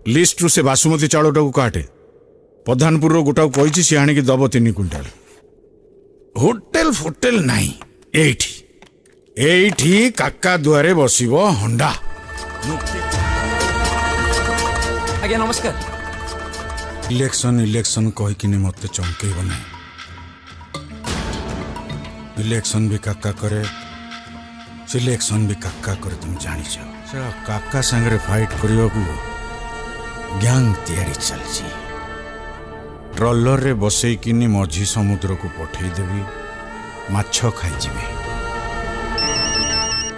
List रु से बासुमती चाउलटा को काटे प्रधानपुर गोटा कही सी आणिक दब 3 क्विंटाल। होटेल फोटेल नहीं एठी काका दुआरे बसिब हंडा। आज्ञा नमस्कार। इलेक्शन इलेक्शन कहीकिनी मत चमकेब ना। इलेक्शन भी काका करे सिलेक्शन भी काका करे तुम जानी से काका संगे फाइट करने को गैंग तैयारी चलची। ट्रॉलर रे बसईकिनी मझी समुद्र को पठेदेवी माछ खाईजिबे।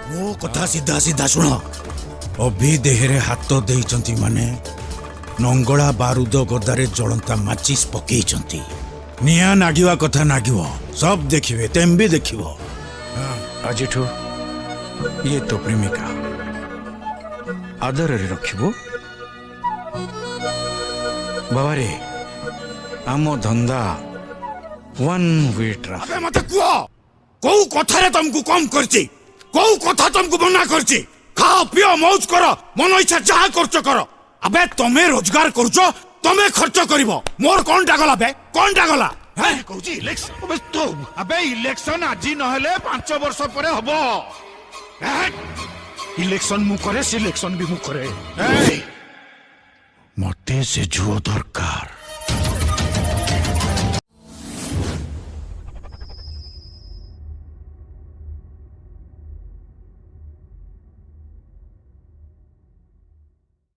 मो कथा सीधा सीधा सुन। अभी देहरे हाथ देइचंती माने नंगला बारूद गदारे जलंता माचिस पकेइचंती। निया नागिवा कथा नागिव सब देखिबे तेम भी देखिब। आज ये तो प्रेमिका आदर रखिबो। बाबा रे आम धंदा वन वे ट्रैफिक। अबे मत कुआ को कथा रे तुमको कम करची को कथा तुमको मना करची। खाओ पियो मौज करो मन इच्छा जहा खर्च करो। अबे तमे रोजगार करछो तमे खर्च करिवो। मोर कोन डागला बे कोन डागला है कहूची इलेक्शन। अबे तो अबे इलेक्शन आजी नहले 5 वर्ष परे हबो। इलेक्शन मु करे सिलेक्शन भी मु करे। मते से जुओ दरकार